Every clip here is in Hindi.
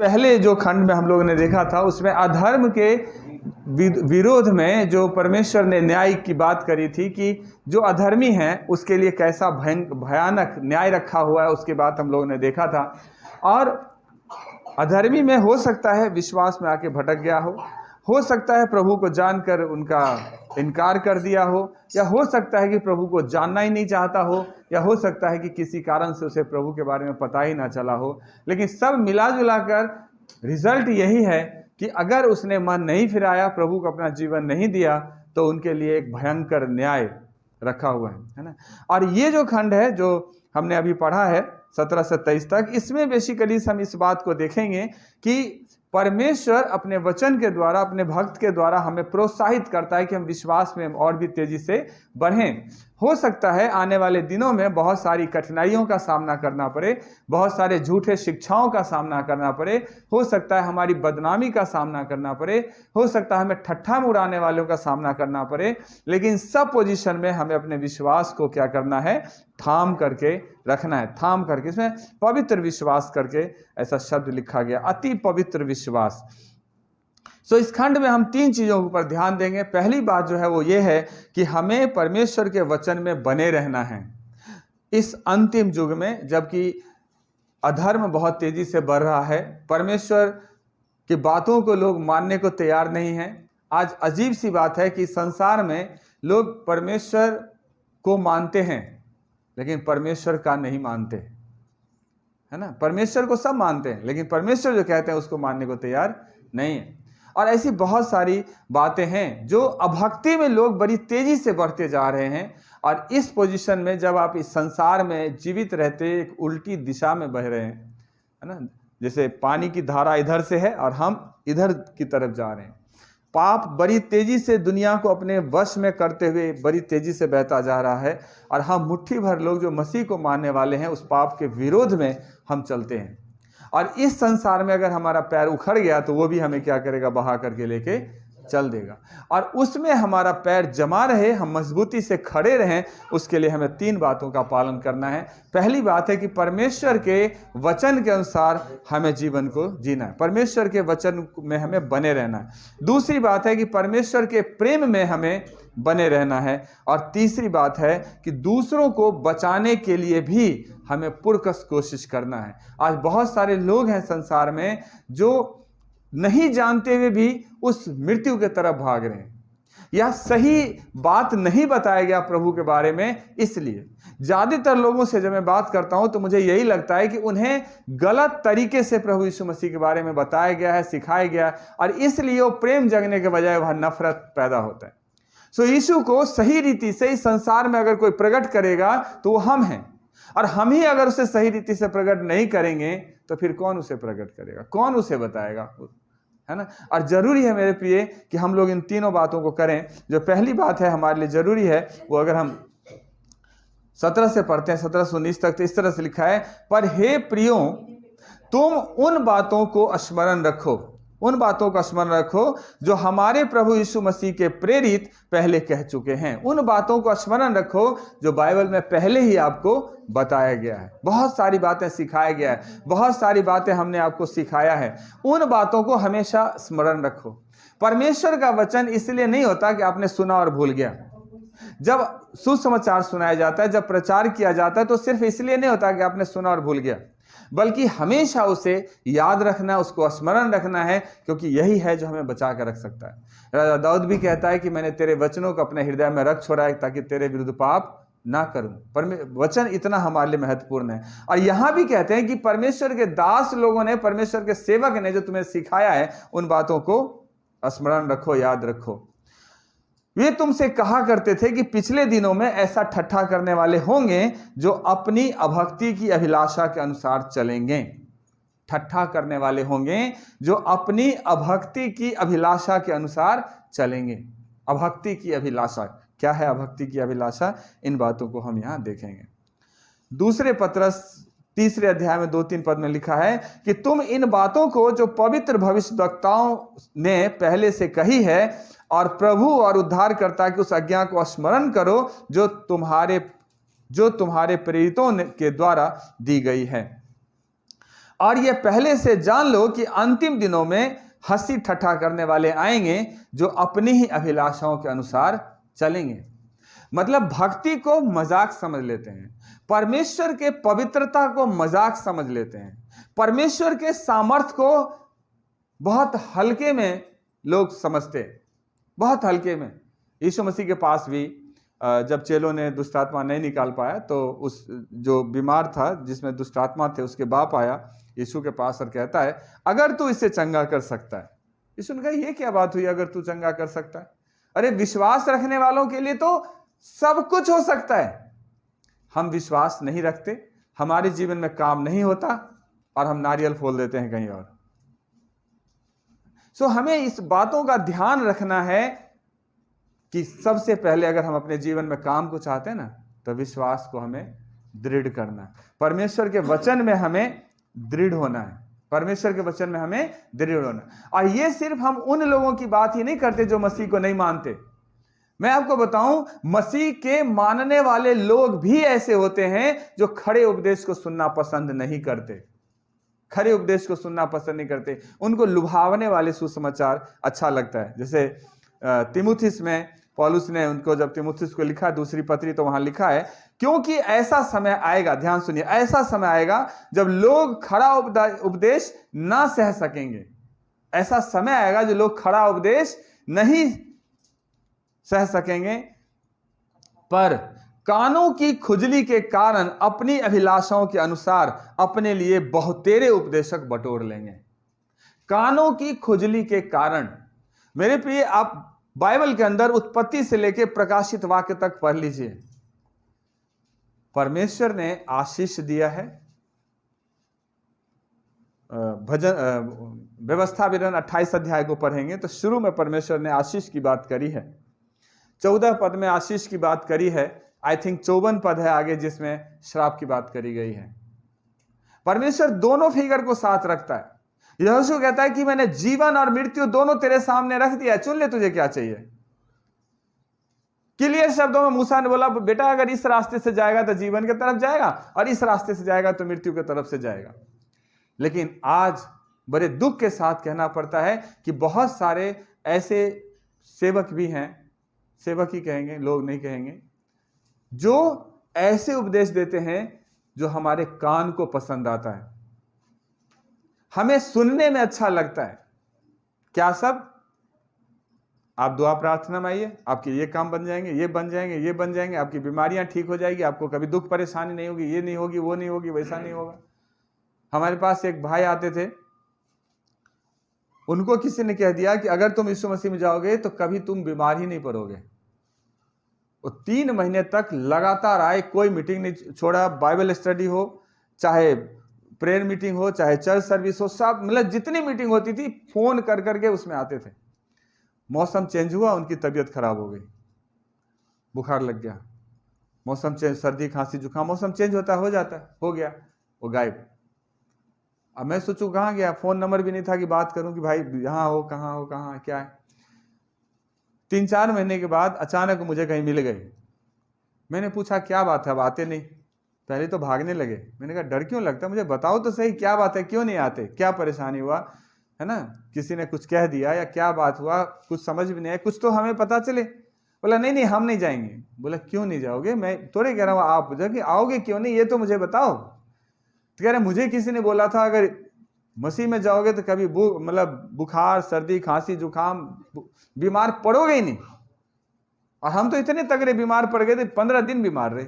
पहले जो खंड में हम लोगों ने देखा था उसमें अधर्म के विरोध में जो परमेश्वर ने न्याय की बात करी थी कि जो अधर्मी है उसके लिए कैसा भयानक न्याय रखा हुआ है, उसकी बात हम लोगों ने देखा था। और अधर्मी में हो सकता है विश्वास में आके भटक गया हो सकता है प्रभु को जानकर उनका इनकार कर दिया या हो सकता है कि प्रभु को जानना ही नहीं चाहता हो, या हो सकता है कि किसी कारण से उसे प्रभु के बारे में पता ही ना चला हो। लेकिन सब मिला जुला कर रिजल्ट यही है कि अगर उसने मन नहीं फिराया, प्रभु को अपना जीवन नहीं दिया, तो उनके लिए एक भयंकर न्याय रखा हुआ है ना। और ये जो खंड है जो हमने अभी पढ़ा है 17 से 23 तक, इसमें बेसिकली हम इस बात को देखेंगे कि परमेश्वर अपने वचन के द्वारा, अपने भक्त के द्वारा हमें प्रोत्साहित करता है कि हम विश्वास में और भी तेजी से बढ़ें। हो सकता है आने वाले दिनों में बहुत सारी कठिनाइयों का सामना करना पड़े, बहुत सारे झूठे शिक्षाओं का सामना करना पड़े, हो सकता है हमारी बदनामी का सामना करना पड़े, हो सकता है हमें ठट्ठा उड़ाने वालों का सामना करना पड़े, लेकिन सब पोजीशन में हमें अपने विश्वास को क्या करना है, थाम करके रखना है। थाम करके, इसमें पवित्र विश्वास करके ऐसा शब्द लिखा गया, अति पवित्र विश्वास। इस खंड में हम 3 चीजों के ऊपर ध्यान देंगे। पहली बात जो है वो ये है कि हमें परमेश्वर के वचन में बने रहना है इस अंतिम युग में, जबकि अधर्म बहुत तेजी से बढ़ रहा है, परमेश्वर की बातों को लोग मानने को तैयार नहीं हैं। आज अजीब सी बात है कि संसार में लोग परमेश्वर को मानते हैं लेकिन परमेश्वर का नहीं मानते, है ना। परमेश्वर को सब मानते हैं लेकिन परमेश्वर जो कहते हैं उसको मानने को तैयार नहीं है। और ऐसी बहुत सारी बातें हैं जो अभक्ति में लोग बड़ी तेजी से बढ़ते जा रहे हैं। और इस पोजीशन में जब आप इस संसार में जीवित रहते एक उल्टी दिशा में बह रहे हैं, है ना, जैसे पानी की धारा इधर से है और हम इधर की तरफ जा रहे हैं, पाप बड़ी तेजी से दुनिया को अपने वश में करते हुए बड़ी तेजी से बहता जा रहा है, और हम मुट्ठी भर लोग जो मसीह को मानने वाले हैं उस पाप के विरोध में हम चलते हैं। और इस संसार में अगर हमारा पैर उखड़ गया तो वो भी हमें क्या करेगा, बहा करके लेके चल देगा। और उसमें हमारा पैर जमा रहे, हम मजबूती से खड़े रहें, उसके लिए हमें 3 बातों का पालन करना है। पहली बात है कि परमेश्वर के वचन के अनुसार हमें जीवन को जीना है, परमेश्वर के वचन में हमें बने रहना है। दूसरी बात है कि परमेश्वर के प्रेम में हमें बने रहना है। और तीसरी बात है कि दूसरों को बचाने के लिए भी हमें पुरकस कोशिश करना है। आज बहुत सारे लोग हैं संसार में जो नहीं जानते हुए भी उस मृत्यु के तरफ भाग रहे हैं, या सही बात नहीं बताया गया प्रभु के बारे में। इसलिए ज्यादातर लोगों से जब मैं बात करता हूं तो मुझे यही लगता है कि उन्हें गलत तरीके से प्रभु यीशु मसीह के बारे में बताया गया है, सिखाया गया है, और इसलिए वो प्रेम जगने के बजाय वह नफरत पैदा होता है। यीशु को सही रीति से इस संसार में अगर कोई प्रकट करेगा तो वो हम हैं, और हम ही अगर उसे सही रीति से प्रकट नहीं करेंगे तो फिर कौन उसे प्रकट करेगा, कौन उसे बताएगा, है ना। और जरूरी है मेरे प्रिय कि हम लोग इन तीनों बातों को करें। जो पहली बात है हमारे लिए जरूरी है वो अगर हम 17 से पढ़ते हैं 17 से 19 तक, तो इस तरह से लिखा है, पर हे प्रियो तुम उन बातों को स्मरण रखो, उन बातों का स्मरण रखो जो हमारे प्रभु यीशु मसीह के प्रेरित पहले कह चुके हैं। उन बातों का स्मरण रखो जो बाइबल में पहले ही आपको बताया गया है। बहुत सारी बातें सिखाया गया है, बहुत सारी बातें हमने आपको सिखाया है, उन बातों को हमेशा स्मरण रखो। परमेश्वर का वचन इसलिए नहीं होता कि आपने सुना और भूल गया। जब सुसमाचार सुनाया जाता है, जब प्रचार किया जाता है, तो सिर्फ इसलिए नहीं होता कि आपने सुना और भूल गया, बल्कि हमेशा उसे याद रखना, उसको स्मरण रखना है, क्योंकि यही है जो हमें बचा कर रख सकता है। राजा दाऊद भी कहता है कि मैंने तेरे वचनों को अपने हृदय में रख छोड़ा है ताकि तेरे विरुद्ध पाप ना करूं। पर वचन इतना हमारे लिए महत्वपूर्ण है। और यहां भी कहते हैं कि परमेश्वर के दास लोगों ने, परमेश्वर के सेवक ने जो तुम्हें सिखाया है, उन बातों को स्मरण रखो, याद रखो। वे तुमसे कहा करते थे कि पिछले दिनों में ऐसा ठट्ठा करने वाले होंगे जो अपनी अभक्ति की अभिलाषा के अनुसार चलेंगे। ठट्ठा करने वाले होंगे जो अपनी अभक्ति की अभिलाषा के अनुसार चलेंगे। अभक्ति की अभिलाषा क्या है? अभक्ति की अभिलाषा, इन बातों को हम यहां देखेंगे। दूसरे पत्रस 3 अध्याय में 2-3 पद में लिखा है कि तुम इन बातों को जो पवित्र भविष्यद्वक्ताओं ने पहले से कही है और प्रभु और उद्धारकर्ता की उस आज्ञा को स्मरण करो जो तुम्हारे प्रेरितों के द्वारा दी गई है। और ये पहले से जान लो कि अंतिम दिनों में हंसी ठट्ठा करने वाले आएंगे जो अपनी ही अभिलाषाओं के अनुसार चलेंगे। मतलब भक्ति को मजाक समझ लेते हैं, परमेश्वर के पवित्रता को मजाक समझ लेते हैं, परमेश्वर के सामर्थ्य को बहुत हल्के में लोग समझते हैं, बहुत हल्के में। यीशु मसीह के पास भी जब चेलों ने दुष्ट आत्मा नहीं निकाल पाया तो उस जो बीमार था जिसमें दुष्ट आत्मा थे उसके बाप आया यीशु के पास और कहता है अगर तू इसे चंगा कर सकता है। यीशु ने कहा ये क्या बात हुई अगर तू चंगा कर सकता है? अरे विश्वास रखने वालों के लिए तो सब कुछ हो सकता है। हम विश्वास नहीं रखते, हमारे जीवन में काम नहीं होता और हम नारियल फोल देते हैं कहीं और। सो हमें इस बातों का ध्यान रखना है कि सबसे पहले अगर हम अपने जीवन में काम को चाहते हैं ना तो विश्वास को हमें दृढ़ करना है, परमेश्वर के वचन में हमें दृढ़ होना है, परमेश्वर के वचन में हमें दृढ़ होना। और ये सिर्फ हम उन लोगों की बात ही नहीं करते जो मसीह को नहीं मानते। मैं आपको बताऊं मसीह के मानने वाले लोग भी ऐसे होते हैं जो खड़े उपदेश को सुनना पसंद नहीं करते, खड़े उपदेश को सुनना पसंद नहीं करते, उनको लुभावने वाले सुसमाचार अच्छा लगता है। जैसे तिमुथिस में पौलुस ने उनको जब तिमुथिस को लिखा दूसरी पत्री तो वहां लिखा है क्योंकि ऐसा समय आएगा, ध्यान सुनिए, ऐसा समय आएगा जब लोग खड़ा उपदेश ना सह सकेंगे। ऐसा समय आएगा जो लोग खड़ा उपदेश नहीं सह सकेंगे पर कानों की खुजली के कारण अपनी अभिलाषाओं के अनुसार अपने लिए बहुतेरे उपदेशक बटोर लेंगे। कानों की खुजली के कारण, मेरे प्रिय आप बाइबल के अंदर उत्पत्ति से लेकर प्रकाशित वाक्य तक पढ़ लीजिए। परमेश्वर ने आशीष दिया है। भजन व्यवस्था विवरण 28 अध्याय को पढ़ेंगे तो शुरू में परमेश्वर ने आशीष की बात करी है। 14 पद में आशीष की बात करी है। आई थिंक 54 पद है आगे जिसमें श्राप की बात करी गई है। परमेश्वर दोनों फिगर को साथ रखता है। यहोशू कहता है कि मैंने जीवन और मृत्यु दोनों तेरे सामने रख दिया, चुन ले तुझे क्या चाहिए। क्लियर शब्दों में मूसा ने बोला बेटा अगर इस रास्ते से जाएगा तो जीवन की तरफ जाएगा और इस रास्ते से जाएगा तो मृत्यु की तरफ से जाएगा। लेकिन आज बड़े दुख के साथ कहना पड़ता है कि बहुत सारे ऐसे सेवक भी हैं, सेवक ही कहेंगे, लोग नहीं कहेंगे, जो ऐसे उपदेश देते हैं जो हमारे कान को पसंद आता है, हमें सुनने में अच्छा लगता है। क्या सब? आप दुआ प्रार्थना में आइए, आपके ये काम बन जाएंगे, ये बन जाएंगे, ये बन जाएंगे, आपकी बीमारियां ठीक हो जाएगी, आपको कभी दुख परेशानी नहीं होगी, ये नहीं होगी, वो नहीं होगी, वैसा नहीं होगा। हमारे पास एक भाई आते थे, उनको किसी ने कह दिया कि अगर तुम यीशु मसीह में जाओगे तो कभी तुम बीमार ही नहीं पड़ोगे। वो 3 महीने तक लगातार आए, कोई मीटिंग नहीं छोड़ा, बाइबल स्टडी हो, चाहे प्रेयर मीटिंग हो, चाहे चर्च सर्विस हो, सब मतलब जितनी मीटिंग होती थी फोन कर करके उसमें आते थे। मौसम चेंज हुआ, उनकी तबीयत खराब हो गई, बुखार लग गया, मौसम चेंज, सर्दी खांसी जुकाम, मौसम चेंज होता हो जाता है, हो गया, वो गायब। अब मैं सोचूं कहाँ गया, फोन नंबर भी नहीं था कि बात करूं कि भाई यहाँ हो, कहाँ क्या है। 3-4 महीने के बाद अचानक मुझे कहीं मिल गए। मैंने पूछा क्या बात है, अब आते नहीं? पहले तो भागने लगे। मैंने कहा डर क्यों लगता, मुझे बताओ तो सही क्या बात है, क्यों नहीं आते, क्या परेशानी हुआ है ना, किसी ने कुछ कह दिया या क्या बात हुआ, कुछ समझ भी नहीं आया, कुछ तो हमें पता चले। बोला नहीं हम नहीं जाएंगे। बोला क्यों नहीं जाओगे? मैं थोड़े कह रहा हूँ आप कि आओगे क्यों नहीं, ये तो मुझे बताओ। तो कह रहे मुझे किसी ने बोला था अगर मसीह में जाओगे तो कभी मतलब बुखार, सर्दी, खांसी, जुकाम, बीमार पड़ोगे ही नहीं। और हम तो इतने तगड़े बीमार पड़ गए थे, 15 दिन बीमार रहे,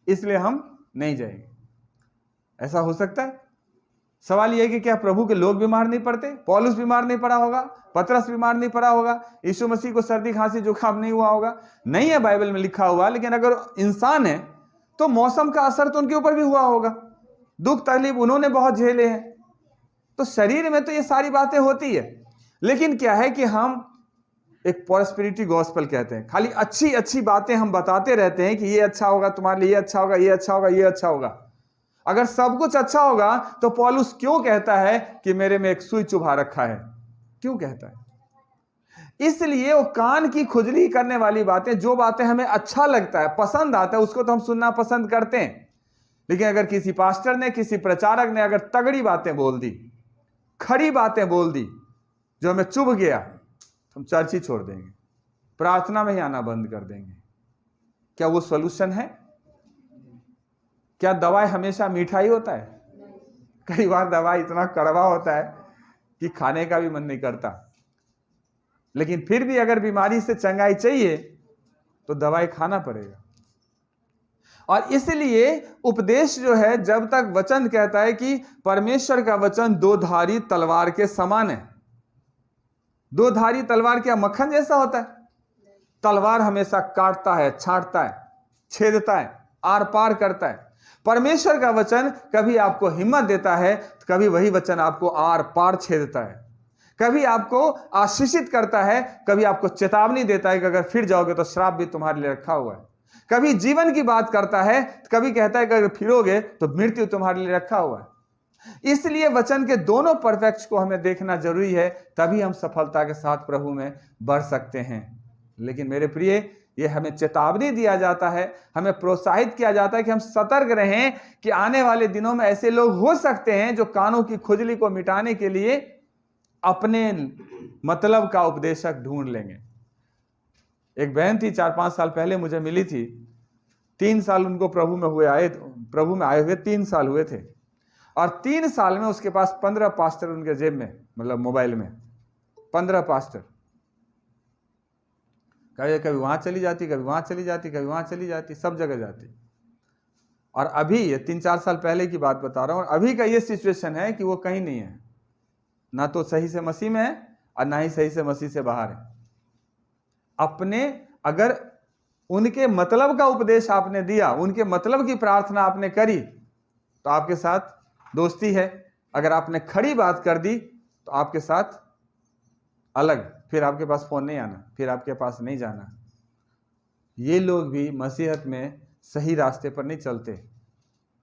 इसलिए हम नहीं जाएंगे। ऐसा हो सकता है? सवाल यह कि क्या प्रभु के लोग बीमार नहीं पड़ते? पौलुस बीमार नहीं पड़ा होगा, पतरस बीमार नहीं पड़ा होगा, यीशु मसीह को सर्दी खांसी जुकाम नहीं हुआ होगा? नहीं है बाइबल में लिखा हुआ, लेकिन अगर इंसान है तो मौसम का असर तो उनके ऊपर भी हुआ होगा, दुख तकलीफ उन्होंने बहुत झेले हैं, तो शरीर में तो ये सारी बातें होती है। लेकिन क्या है कि हम एक प्रॉस्पेरिटी गॉस्पेल कहते हैं, खाली अच्छी अच्छी बातें हम बताते रहते हैं कि ये अच्छा होगा तुम्हारे लिए, ये अच्छा होगा, ये अच्छा होगा, ये अच्छा होगा। अगर सब कुछ अच्छा होगा तो पौलुस क्यों कहता है कि मेरे में एक सुई चुभा रखा है? क्यों कहता है? इसलिए वो कान की खुजली करने वाली बातें, जो बातें हमें अच्छा लगता है, पसंद आता है, उसको तो हम सुनना पसंद करते हैं। लेकिन अगर किसी पास्टर ने, किसी प्रचारक ने अगर तगड़ी बातें बोल दी, खड़ी बातें बोल दी जो हमें चुभ गया, तो हम चर्च ही छोड़ देंगे, प्रार्थना में ही आना बंद कर देंगे। क्या वो सॉल्यूशन है? क्या दवाई हमेशा मीठा ही होता है? कई बार दवाई इतना कड़वा होता है कि खाने का भी मन नहीं करता। लेकिन फिर भी अगर बीमारी से चंगाई चाहिए तो दवाई खाना पड़ेगा। और इसलिए उपदेश जो है, जब तक वचन कहता है कि परमेश्वर का वचन दो धारी तलवार के समान है। दो धारी तलवार क्या मक्खन जैसा होता है? तलवार हमेशा काटता है, छांटता है, छेदता है, आर पार करता है। परमेश्वर का वचन कभी आपको हिम्मत देता है, कभी वही वचन आपको आर पार छेदता है। कभी आपको आशीषित करता है, कभी आपको चेतावनी देता है कि अगर फिर जाओगे तो श्राप भी तुम्हारे लिए रखा हुआ है। कभी जीवन की बात करता है, कभी कहता है कि अगर फिरोगे तो मृत्यु तुम्हारे लिए रखा हुआ है। इसलिए वचन के दोनों परफेक्ट को हमें देखना जरूरी है, तभी हम सफलता के साथ प्रभु में बढ़ सकते हैं। लेकिन मेरे प्रिय, ये हमें चेतावनी दिया जाता है, हमें प्रोत्साहित किया जाता है कि हम सतर्क रहें कि आने वाले दिनों में ऐसे लोग हो सकते हैं जो कानों की खुजली को मिटाने के लिए अपने मतलब का उपदेशक ढूंढ लेंगे। एक बहन थी, 4-5 साल पहले मुझे मिली थी। 3 साल उनको प्रभु में आए हुए 3 साल हुए थे, और 3 साल में उसके पास 15 पास्टर उनके जेब में, मतलब मोबाइल में 15 पास्टर। कभी वहां चली जाती, कभी वहां चली जाती, कभी वहां चली जाती, सब जगह जाती। और अभी ये 3-4 साल पहले की बात बता रहा हूं, अभी का ये सिचुएशन है कि वो कहीं नहीं है, ना तो सही से मसीह में है और ना ही सही से मसीह से बाहर है। अगर उनके मतलब का उपदेश आपने दिया, उनके मतलब की प्रार्थना आपने करी, तो आपके साथ दोस्ती है। अगर आपने खड़ी बात कर दी तो आपके साथ अलग, फिर आपके पास फोन नहीं आना, फिर आपके पास नहीं जाना। ये लोग भी मसीहत में सही रास्ते पर नहीं चलते,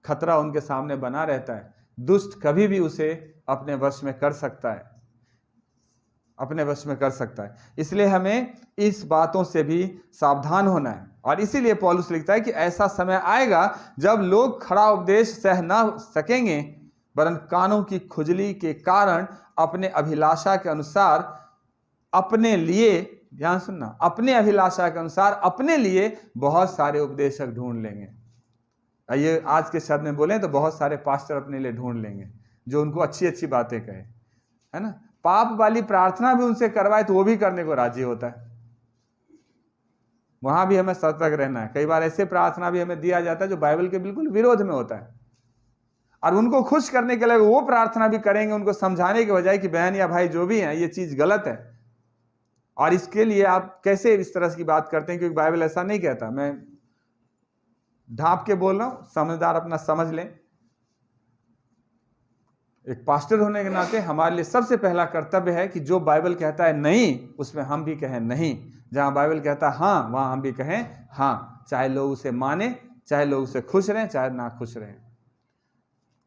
खतरा उनके सामने बना रहता है। दुष्ट कभी भी उसे अपने वश में कर सकता है, अपने वश में कर सकता है। इसलिए हमें इस बातों से भी सावधान होना है। और इसीलिए पौलुस लिखता है कि ऐसा समय आएगा जब लोग खड़ा उपदेश सह न सकेंगे, वरन कानों की खुजली के कारण अपने अभिलाषा के अनुसार अपने लिए, ध्यान सुनना, अपने अभिलाषा के अनुसार अपने लिए बहुत सारे उपदेशक ढूंढ लेंगे। ये आज के शब्द में बोले तो बहुत सारे पास्टर अपने लिए ढूंढ लेंगे जो उनको अच्छी अच्छी बातें कहे, है ना। पाप वाली प्रार्थना भी उनसे करवाए तो वो भी करने को राजी होता है। वहां भी हमें सतर्क रहना है। कई बार ऐसे प्रार्थना भी हमें दिया जाता है जो बाइबल के बिल्कुल विरोध में होता है, और उनको खुश करने के लिए वो प्रार्थना भी करेंगे, उनको समझाने के बजाय कि बहन या भाई जो भी है ये चीज गलत है। और इसके लिए आप कैसे इस तरह की बात करते हैं, क्योंकि बाइबल ऐसा नहीं कहता। मैं ढांप के बोल रहा हूं, समझदार अपना समझ लें। एक पास्टर होने के नाते हमारे लिए सबसे पहला कर्तव्य है कि जो बाइबल कहता है नहीं, उसमें हम भी कहें नहीं। जहां बाइबल कहता है हाँ, वहां हम भी कहें हाँ, चाहे लोग उसे माने, चाहे लोग उसे खुश रहें, चाहे ना खुश रहें।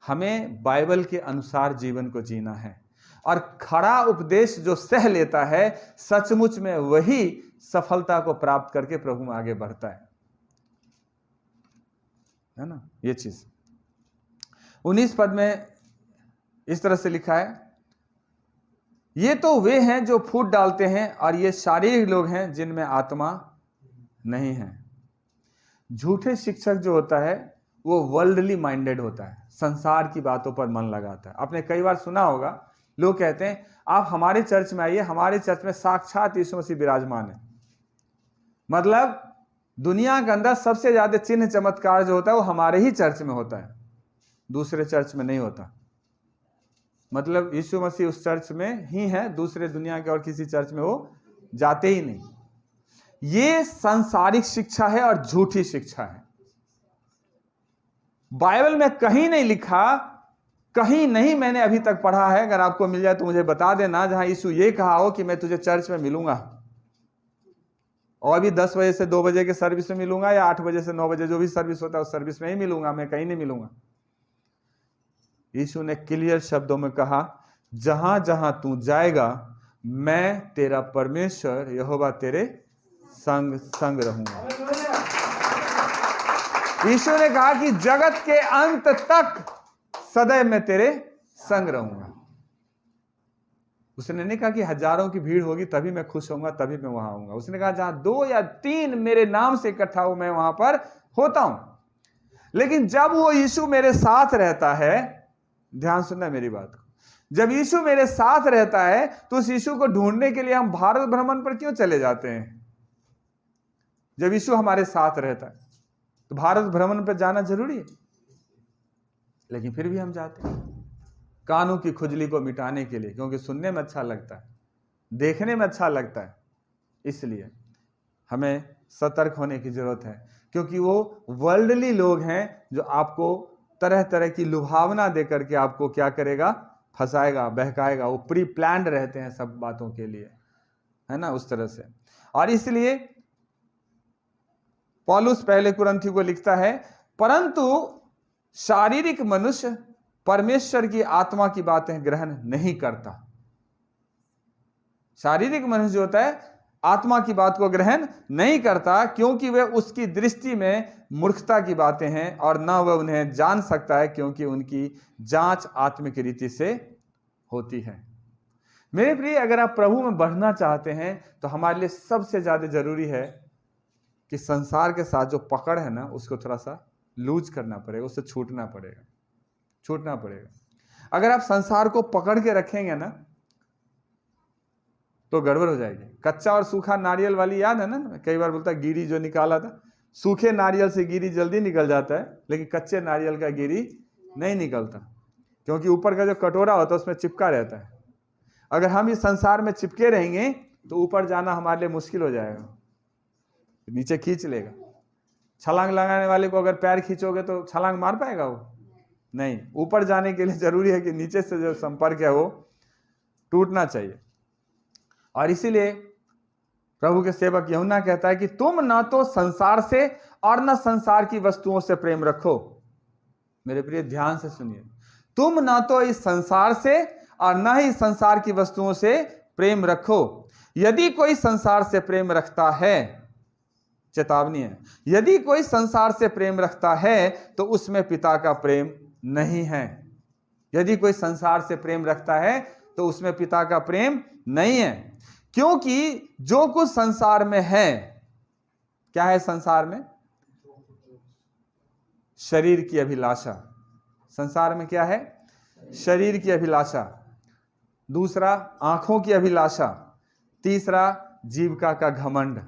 हमें बाइबल के अनुसार जीवन को जीना है, और खड़ा उपदेश जो सह लेता है सचमुच में वही सफलता को प्राप्त करके प्रभु में आगे बढ़ता है ना। ये चीज 19 पद में इस तरह से लिखा है, ये तो वे हैं जो फूट डालते हैं, और ये शारीरिक लोग हैं जिनमें आत्मा नहीं है। झूठे शिक्षक जो होता है वो वर्ल्डली माइंडेड होता है, संसार की बातों पर मन लगाता है। आपने कई बार सुना होगा, लोग कहते हैं आप हमारे चर्च में आइए, हमारे चर्च में साक्षात यीशु मसीह विराजमान है। मतलब दुनिया के अंदर सबसे ज्यादा चिन्ह चमत्कार जो होता है वो हमारे ही चर्च में होता है, दूसरे चर्च में नहीं होता। मतलब यीशु मसीह उस चर्च में ही है, दूसरे दुनिया के और किसी चर्च में वो जाते ही नहीं। ये सांसारिक शिक्षा है और झूठी शिक्षा है। बाइबल में कहीं नहीं लिखा, कहीं नहीं मैंने अभी तक पढ़ा है, अगर आपको मिल जाए तो मुझे बता देना, जहां यीशु ये कहा हो कि मैं तुझे चर्च में मिलूंगा, और भी 10 बजे से 2 बजे के सर्विस में मिलूंगा, या 8 बजे से 9 बजे जो भी सर्विस होता है उस सर्विस में ही मिलूंगा, मैं कहीं नहीं मिलूंगा। यीशु ने क्लियर शब्दों में कहा, जहां जहां तू जाएगा मैं तेरा परमेश्वर यहोवा तेरे संग संग रहूंगा। यीशु ने कहा कि जगत के अंत तक सदैव मैं तेरे संग रहूंगा। उसने नहीं कहा कि हजारों की भीड़ होगी तभी मैं खुश होऊंगा, तभी मैं वहां आऊंगा। उसने कहा जहां 2 या 3 मेरे नाम से इकट्ठा हो मैं वहां पर होता हूं। लेकिन जब वो यीशु मेरे साथ रहता है, ध्यान सुनना मेरी बात को, जब यीशु मेरे साथ रहता है तो उस यीशु को ढूंढने के लिए हम भारत भ्रमण पर क्यों चले जाते हैं? जब यीशु हमारे साथ रहता है तो भारत भ्रमण पर जाना जरूरी है, लेकिन फिर भी हम जाते हैं कानों की खुजली को मिटाने के लिए, क्योंकि सुनने में अच्छा लगता है, देखने में अच्छा लगता है। इसलिए हमें सतर्क होने की जरूरत है, क्योंकि वो वर्ल्डली लोग हैं जो आपको तरह तरह की लुभावना देकर के आपको क्या करेगा, फंसाएगा, बहकाएगा। वो प्री प्लान्ड रहते हैं सब बातों के लिए, है ना, उस तरह से। और इसलिए पौलुस पहले कुरिन्थियों को लिखता है, परंतु शारीरिक मनुष्य परमेश्वर की आत्मा की बातें ग्रहण नहीं करता। शारीरिक मनुष्य जो होता है आत्मा की बात को ग्रहण नहीं करता, क्योंकि वे उसकी दृष्टि में मूर्खता की बातें हैं और ना वह उन्हें जान सकता है, क्योंकि उनकी जांच आत्मिक रीति से होती है। मेरे प्रिय, अगर आप प्रभु में बढ़ना चाहते हैं तो हमारे लिए सबसे ज्यादा जरूरी है कि संसार के साथ जो पकड़ है ना, उसको थोड़ा सा लूज करना पड़ेगा, उससे छूटना पड़ेगा। अगर आप संसार को पकड़ के रखेंगे ना तो गड़बड़ हो जाएगी। कच्चा और सूखा नारियल वाली याद है ना, कई बार बोलता है गिरी जो निकाला था, सूखे नारियल से गिरी जल्दी निकल जाता है, लेकिन कच्चे नारियल का गिरी नहीं निकलता, क्योंकि ऊपर का जो कटोरा होता है उसमें चिपका रहता है। अगर हम इस संसार में चिपके रहेंगे तो ऊपर जाना हमारे लिए मुश्किल हो जाएगा, नीचे खींच लेगा। छलांग लगाने वाले को अगर पैर खींचोगे तो छलांग मार पाएगा वो? नहीं। ऊपर जाने के लिए जरूरी है कि नीचे से जो संपर्क है वो टूटना चाहिए। और इसीलिए प्रभु के सेवक यूहन्ना कहता है कि तुम ना तो संसार से और न संसार की वस्तुओं से प्रेम रखो। मेरे प्रिय ध्यान से सुनिए, तुम ना तो इस संसार से और न ही संसार की वस्तुओं से प्रेम रखो। यदि कोई संसार से प्रेम रखता है, चेतावनी है, यदि कोई संसार से प्रेम रखता है तो उसमें पिता का प्रेम नहीं है। यदि कोई संसार से प्रेम रखता है तो उसमें पिता का प्रेम नहीं है, क्योंकि जो कुछ संसार में है, क्या है संसार में? शरीर की अभिलाषा। संसार में क्या है? शरीर की अभिलाषा। दूसरा आंखों की अभिलाषा। तीसरा जीविका का घमंड।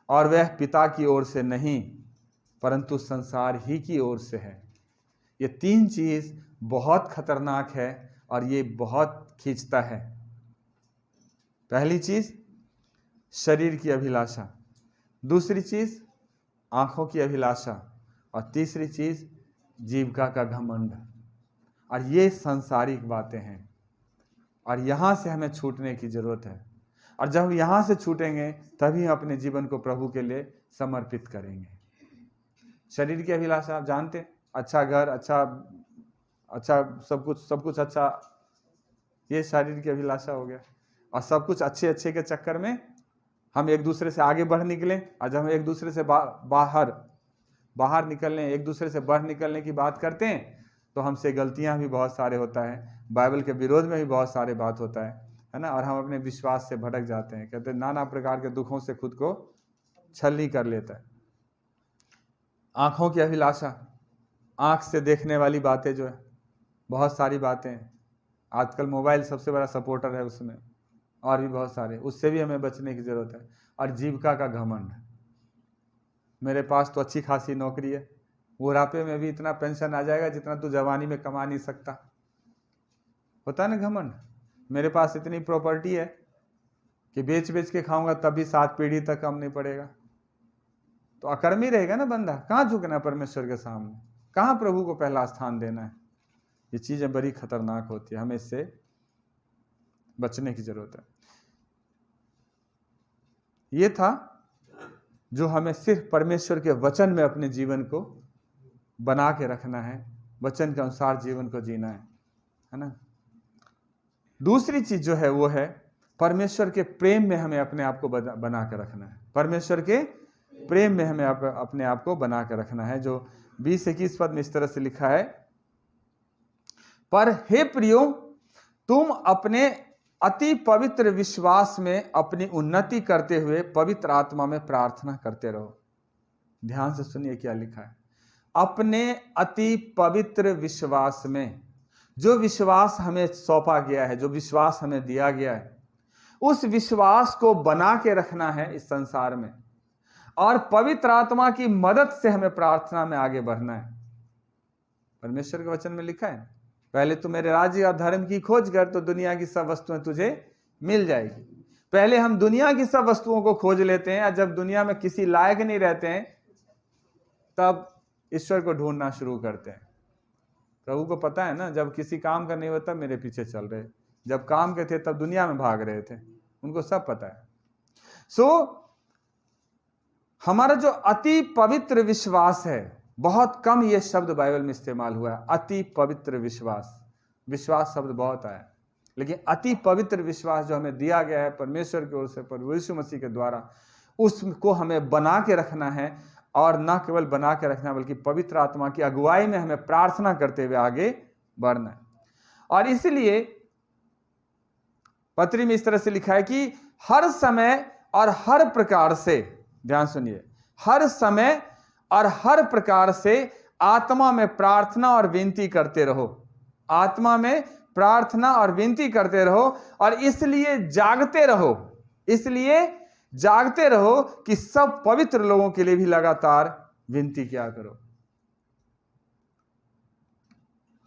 और वह पिता की ओर से नहीं परंतु संसार ही की ओर से है। ये 3 चीज बहुत खतरनाक है और ये बहुत खींचता है। पहली चीज शरीर की अभिलाषा, दूसरी चीज आंखों की अभिलाषा और तीसरी चीज जीविका का घमंड। और ये सांसारिक बातें हैं और यहां से हमें छूटने की जरूरत है। और जब हम यहां से छूटेंगे तभी हम अपने जीवन को प्रभु के लिए समर्पित करेंगे। शरीर की अभिलाषा आप जानते, अच्छा घर, अच्छा सब कुछ अच्छा, ये शरीर की अभिलाषा हो गया। और सब कुछ अच्छे के चक्कर में हम एक दूसरे से आगे बढ़ निकले। और जब हम एक दूसरे से बाहर निकलने, एक दूसरे से बढ़ निकलने की बात करते हैं तो हमसे गलतियां भी बहुत सारे होता है, बाइबल के विरोध में भी बहुत सारे बात होता है ना। और हम अपने विश्वास से भटक जाते हैं, कहते हैं नाना प्रकार के दुखों से खुद को छलनी कर लेता है। आंखों की अभिलाषा, आंख से देखने वाली बातें जो है, बहुत सारी बातें हैं। आजकल मोबाइल सबसे बड़ा सपोर्टर है उसमें, और भी बहुत सारे, उससे भी हमें बचने की जरूरत है। और जीविका का घमंड, मेरे पास तो अच्छी खासी नौकरी है, बुढ़ापे में भी इतना पेंशन आ जाएगा जितना तू जवानी में कमा नहीं सकता, होता है ना घमंड। मेरे पास इतनी प्रॉपर्टी है कि बेच के खाऊंगा तब भी 7 पीढ़ी तक कम नहीं पड़ेगा। तो अकर्मी रहेगा ना बंदा, कहाँ झुकना परमेश्वर के सामने, कहाँ प्रभु को पहला स्थान देना है। ये चीजें बड़ी खतरनाक होती है, हमें इससे बचने की जरूरत है। ये था जो हमें सिर्फ परमेश्वर के वचन में अपने जीवन को बना के रखना है, वचन के अनुसार जीवन को जीना है ना। दूसरी चीज जो है वो है परमेश्वर के प्रेम में हमें अपने आप को बना के रखना है। परमेश्वर के प्रेम में हमें अपने आप को बना कर रखना है। जो 20-21 पद में इस तरह से लिखा है, पर हे प्रियो, तुम अपने अति पवित्र विश्वास में अपनी उन्नति करते हुए पवित्र आत्मा में प्रार्थना करते रहो। ध्यान से सुनिए क्या लिखा है, अपने अति पवित्र विश्वास में। जो विश्वास हमें सौंपा गया है, जो विश्वास हमें दिया गया है, उस विश्वास को बना के रखना है इस संसार में, और पवित्र आत्मा की मदद से हमें प्रार्थना में आगे बढ़ना है। परमेश्वर के वचन में लिखा है, पहले तू मेरे राज्य और धर्म की खोज कर, तो दुनिया की सब वस्तुएं तुझे मिल जाएगी। पहले हम दुनिया की सब वस्तुओं को खोज लेते हैं, और जब दुनिया में किसी लायक नहीं रहते हैं, तब ईश्वर को ढूंढना शुरू करते हैं। प्रभु को पता है ना, जब किसी काम का नहीं होता मेरे पीछे चल रहे, जब काम के थे तब दुनिया में भाग रहे थे, उनको सब पता है। हमारा जो अति पवित्र विश्वास है, बहुत कम ये शब्द बाइबल में इस्तेमाल हुआ है, अति पवित्र विश्वास। विश्वास शब्द बहुत आया, लेकिन अति पवित्र विश्वास जो हमें दिया गया है परमेश्वर की ओर से, प्रभु यीशु मसीह के द्वारा, उसको हमें बना के रखना है। और न केवल बना के रखना, बल्कि पवित्र आत्मा की अगुवाई में हमें प्रार्थना करते हुए आगे बढ़ना है। और इसलिए पत्री में इस तरह से लिखा है कि हर समय और हर प्रकार से, ध्यान सुनिए, हर समय और हर प्रकार से आत्मा में प्रार्थना और विनती करते रहो। आत्मा में प्रार्थना और विनती करते रहो, और इसलिए जागते रहो कि सब पवित्र लोगों के लिए भी लगातार विनती किया करो।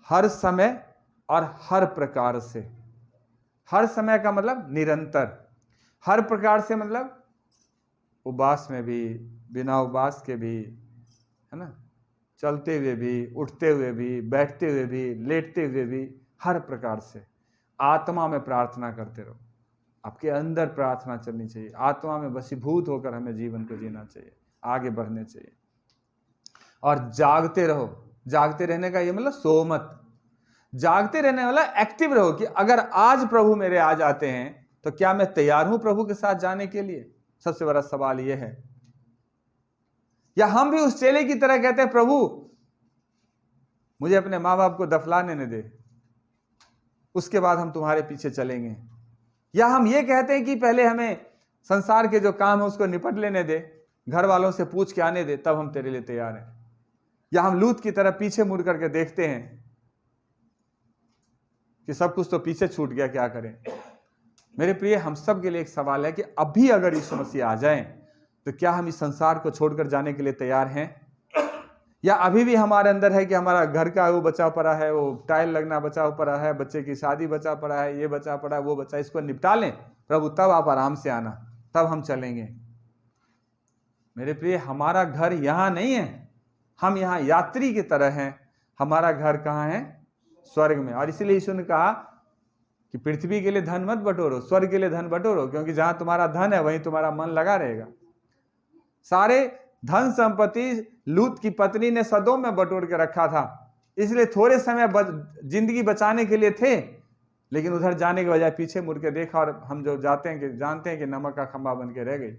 हर समय और हर प्रकार से। हर समय का मतलब निरंतर, हर प्रकार से मतलब उपवास में भी, बिना उपवास के भी, है ना, चलते हुए भी, उठते हुए भी, बैठते हुए भी, लेटते हुए भी, हर प्रकार से आत्मा में प्रार्थना करते रहो। आपके अंदर प्रार्थना चलनी चाहिए, आत्मा में वशीभूत होकर हमें जीवन को जीना चाहिए, आगे बढ़ने चाहिए। और जागते रहो। जागते रहने का ये मतलब सो मत, जागते रहने वाला एक्टिव रहो कि अगर आज प्रभु मेरे आ जाते हैं तो क्या मैं तैयार हूं प्रभु के साथ जाने के लिए। सबसे बड़ा सवाल यह है। या हम भी उस चेले की तरह कहते हैं, प्रभु मुझे अपने माँ बाप को दफनाने न दे, उसके बाद हम तुम्हारे पीछे चलेंगे। या हम ये कहते हैं कि पहले हमें संसार के जो काम है उसको निपट लेने दे, घर वालों से पूछ के आने दे, तब हम तेरे लिए तैयार हैं। या हम लूत की तरह पीछे मुड़ करके देखते हैं कि सब कुछ तो पीछे छूट गया, क्या करें। मेरे प्रिय, हम सब के लिए एक सवाल है कि अभी अगर यीशु मसीह आ जाएं तो क्या हम इस संसार को छोड़कर जाने के लिए तैयार हैं, या अभी भी हमारे अंदर है कि हमारा घर का वो बचा पड़ा है, वो टाइल लगना बचा पड़ा है, बच्चे की शादी बचा पड़ा है, ये बचा पड़ा है, वो बचा, इसको निपटा लें प्रभु, तब आप आराम से आना, तब हम चलेंगे। मेरे प्रिय, हमारा घर यहाँ नहीं है, हम यहाँ यात्री की तरह हैं। हमारा घर कहाँ है? स्वर्ग में। और इसीलिए यीशु ने कहा कि पृथ्वी के लिए धन मत बटोरो, स्वर्ग के लिए धन बटोरो, क्योंकि जहां तुम्हारा धन है वहीं तुम्हारा मन लगा रहेगा। सारे धन संपत्ति लूत की पत्नी ने सदोम में बटोर के रखा था, इसलिए थोड़े समय जिंदगी बचाने के लिए थे, लेकिन उधर जाने के बजाय पीछे मुड़ के देखा, और हम जो जानते हैं कि नमक का खंभा बन के रह गई।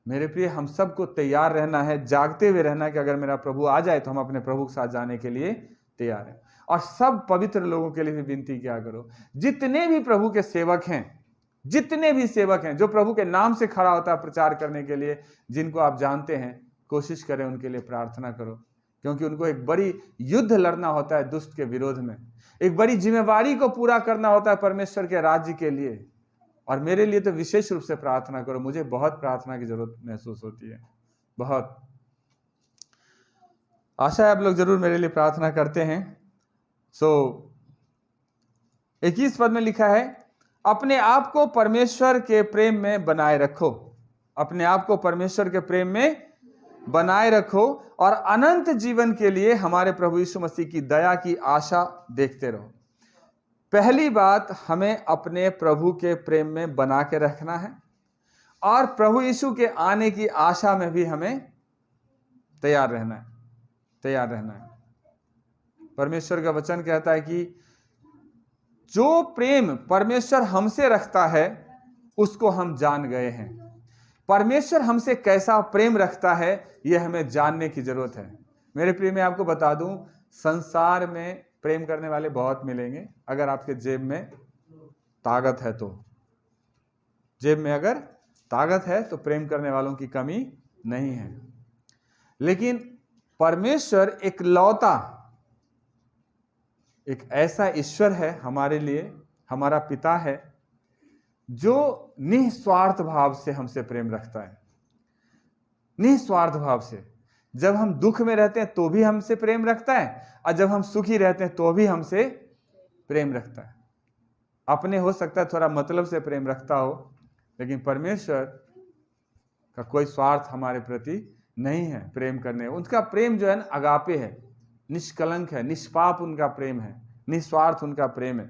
मेरे प्रिय, हम सबको तैयार रहना है, जागते हुए रहना है कि अगर मेरा प्रभु आ जाए तो हम अपने प्रभु के साथ जाने के लिए तैयार हैं। और सब पवित्र लोगों के लिए भी विनती किया करो। जितने भी प्रभु के सेवक हैं, जितने भी सेवक हैं जो प्रभु के नाम से खड़ा होता है प्रचार करने के लिए, जिनको आप जानते हैं, कोशिश करें उनके लिए प्रार्थना करो, क्योंकि उनको एक बड़ी युद्ध लड़ना होता है दुष्ट के विरोध में, एक बड़ी जिम्मेवारी को पूरा करना होता है परमेश्वर के राज्य के लिए। और मेरे लिए तो विशेष रूप से प्रार्थना करो, मुझे बहुत प्रार्थना की जरूरत महसूस होती है, बहुत। आशा है आप लोग जरूर मेरे लिए प्रार्थना करते हैं। 21 पद में लिखा है, अपने आप को परमेश्वर के प्रेम में बनाए रखो। अपने आप को परमेश्वर के प्रेम में बनाए रखो और अनंत जीवन के लिए हमारे प्रभु यीशु मसीह की दया की आशा देखते रहो। पहली बात, हमें अपने प्रभु के प्रेम में बना के रखना है, और प्रभु यीशु के आने की आशा में भी हमें तैयार रहना है। परमेश्वर का वचन कहता है कि जो प्रेम परमेश्वर हमसे रखता है उसको हम जान गए हैं, परमेश्वर हमसे कैसा प्रेम रखता है यह हमें जानने की जरूरत है। मेरे प्रिय, मैं आपको बता दूं, संसार में प्रेम करने वाले बहुत मिलेंगे, अगर आपके जेब में ताकत है तो। जेब में अगर ताकत है तो प्रेम करने वालों की कमी नहीं है। लेकिन परमेश्वर एक लौता, एक ऐसा ईश्वर है हमारे लिए, हमारा पिता है, जो निस्वार्थ भाव से हमसे प्रेम रखता है। निस्वार्थ भाव से। जब हम दुख में रहते हैं तो भी हमसे प्रेम रखता है, और जब हम सुखी रहते हैं तो भी हमसे प्रेम रखता है। अपने हो सकता है थोड़ा मतलब से प्रेम रखता हो, लेकिन परमेश्वर का कोई स्वार्थ हमारे प्रति नहीं है प्रेम करने। उनका प्रेम जो है ना, अगापे है, निष्कलंक है, निष्पाप उनका प्रेम है, निस्वार्थ उनका प्रेम है।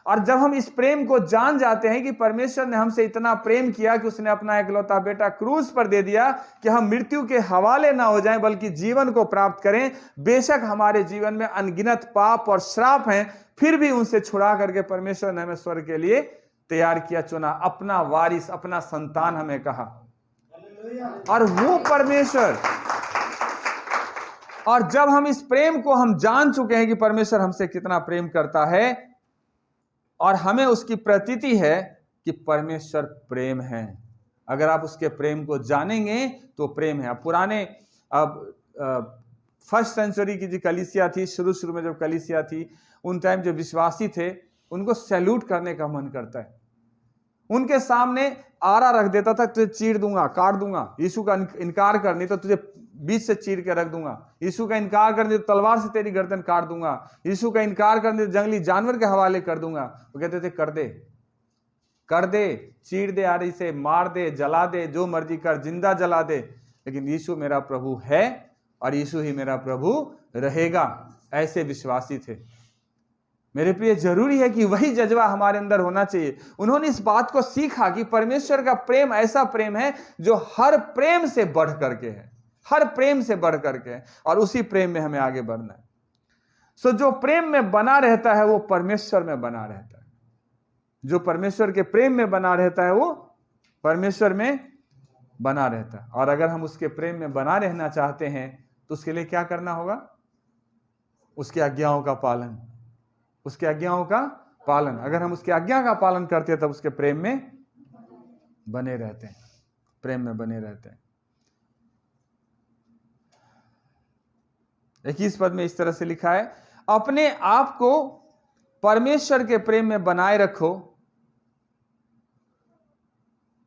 और जब हम इस प्रेम को जान जाते हैं कि परमेश्वर ने हमसे इतना प्रेम किया कि उसने अपना इकलौता बेटा क्रूस पर दे दिया कि हम मृत्यु के हवाले ना हो जाएं बल्कि जीवन को प्राप्त करें। बेशक हमारे जीवन में अनगिनत पाप और श्राप हैं, फिर भी उनसे छुड़ा करके परमेश्वर ने हमें स्वर्ग के लिए तैयार किया, चुना, अपना वारिस, अपना संतान हमें कहा। और वो परमेश्वर, और जब हम इस प्रेम को हम जान चुके हैं कि परमेश्वर हमसे कितना प्रेम करता है, और हमें उसकी प्रतीति है कि परमेश्वर प्रेम है। अगर आप उसके प्रेम को जानेंगे तो प्रेम है। अब पुराने, अब फर्स्ट सेंचुरी की जो कलीसिया थी, शुरू में जब कलीसिया थी, उन टाइम जो विश्वासी थे उनको सैल्यूट करने का मन करता है। उनके सामने आरा रख देता था, तुझे चीर दूंगा, काट दूंगा। यीशु का इनकार करनी तो तुझे बीच से चीर के रख दूंगा। यीशु का इनकार करने तो तलवार से तेरी गर्दन काट दूंगा। यीशु का इनकार करने तो जंगली जानवर के हवाले कर दूंगा। वो कहते थे, कर दे, कर दे, चीर दे, आरी से मार दे, जला दे, जो मर्जी कर, जिंदा जला दे, लेकिन यीशु मेरा प्रभु है और यीशु ही मेरा प्रभु रहेगा। ऐसे विश्वासी थे। मेरे प्रिय, जरूरी है कि वही जज्बा हमारे अंदर होना चाहिए। उन्होंने इस बात को सीखा कि परमेश्वर का प्रेम ऐसा प्रेम है जो हर प्रेम से बढ़ करके है, हर प्रेम से बढ़ करके है, और उसी प्रेम में हमें आगे बढ़ना है। सो जो प्रेम में बना रहता है वो परमेश्वर में बना रहता है। जो परमेश्वर के प्रेम में बना रहता है वो परमेश्वर में बना रहता है। और अगर हम उसके प्रेम में बना रहना चाहते हैं तो उसके लिए क्या करना होगा? उसकी आज्ञाओं का पालन, उसकी आज्ञाओं का पालन। अगर हम उसकी आज्ञा का पालन करते हैं तब उसके प्रेम में बने रहते हैं, प्रेम में बने रहते हैं। 21 पद में इस तरह से लिखा है, अपने आप को परमेश्वर के प्रेम में बनाए रखो।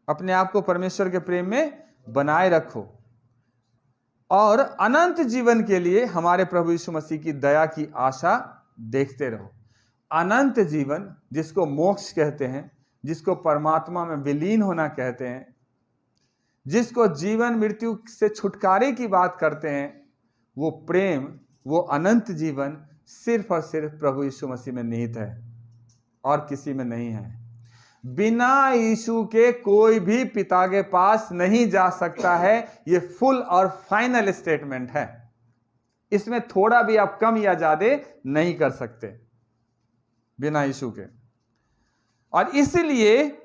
अपने आप को परमेश्वर के प्रेम में बनाए रखो और अनंत जीवन के लिए हमारे प्रभु यीशु मसीह की दया की आशा देखते रहो। अनंत जीवन, जिसको मोक्ष कहते हैं, जिसको परमात्मा में विलीन होना कहते हैं, जिसको जीवन मृत्यु से छुटकारे की बात करते हैं, वो प्रेम, वो अनंत जीवन सिर्फ और सिर्फ प्रभु यीशु मसीह में निहित है और किसी में नहीं है। बिना यीशु के कोई भी पिता के पास नहीं जा सकता है। ये फुल और फाइनल स्टेटमेंट है। इसमें थोड़ा भी आप कम या ज्यादा नहीं कर सकते बिना यीशु के। और इसलिए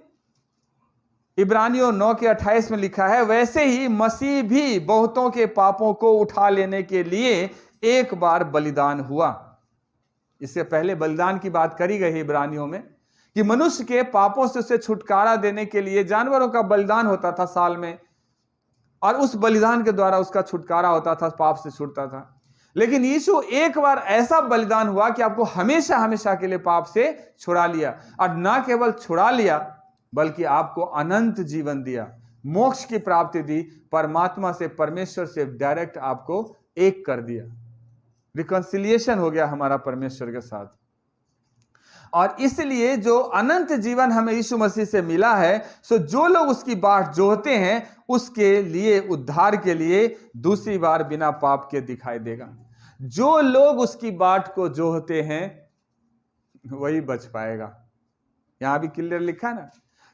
इब्रानियों 9:28 में लिखा है, वैसे ही मसीह भी बहुतों के पापों को उठा लेने के लिए एक बार बलिदान हुआ। इससे पहले बलिदान की बात करी गई है इब्रानियों में कि मनुष्य के पापों से उसे छुटकारा देने के लिए जानवरों का बलिदान होता था साल में, और उस बलिदान के द्वारा उसका छुटकारा होता था, पाप से छूटता था। लेकिन यीशु एक बार ऐसा बलिदान हुआ कि आपको हमेशा हमेशा के लिए पाप से छुड़ा लिया, और ना केवल छुड़ा लिया बल्कि आपको अनंत जीवन दिया, मोक्ष की प्राप्ति दी, परमात्मा से, परमेश्वर से डायरेक्ट आपको एक कर दिया। रिकंसिलिएशन हो गया हमारा परमेश्वर के साथ। और इसलिए जो अनंत जीवन हमें यीशु मसीह से मिला है, सो जो लोग उसकी बाट जोहते हैं उसके लिए, उद्धार के लिए दूसरी बार बिना पाप के दिखाई देगा। जो लोग उसकी बाट को जोहते हैं वही बच पाएगा। यहां भी क्लियर लिखा है ना,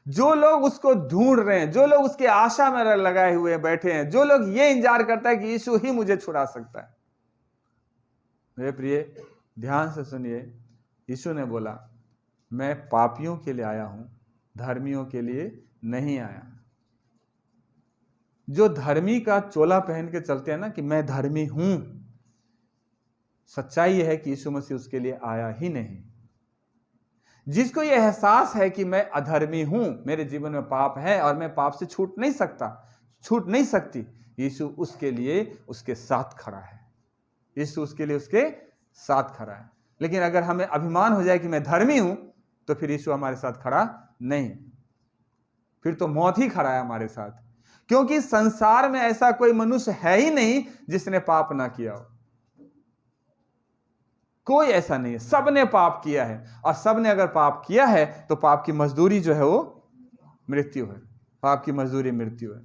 जो लोग उसको ढूंढ रहे हैं, जो लोग उसके आशा में लगाए हुए बैठे हैं, जो लोग ये इंतजार करता है कि यीशु ही मुझे छुड़ा सकता है। मेरे प्रिय, ध्यान से सुनिए, यीशु ने बोला, मैं पापियों के लिए आया हूं, धर्मियों के लिए नहीं आया। जो धर्मी का चोला पहन के चलते हैं ना कि मैं धर्मी हूं, सच्चाई यह है कि यीशु मसीह उसके लिए आया ही नहीं। जिसको यह एहसास है कि मैं अधर्मी हूं, मेरे जीवन में पाप है और मैं पाप से छूट नहीं सकती, यीशु उसके लिए उसके साथ खड़ा है। यीशु उसके लिए उसके साथ खड़ा है। लेकिन अगर हमें अभिमान हो जाए कि मैं धर्मी हूं, तो फिर यीशु हमारे साथ खड़ा नहीं, फिर तो मौत ही खड़ा है हमारे साथ। क्योंकि संसार में ऐसा कोई मनुष्य है ही नहीं जिसने पाप ना किया हो। कोई ऐसा नहीं है, सबने पाप किया है, और सबने अगर पाप किया है तो पाप की मजदूरी जो है वो मृत्यु है। पाप की मजदूरी मृत्यु है।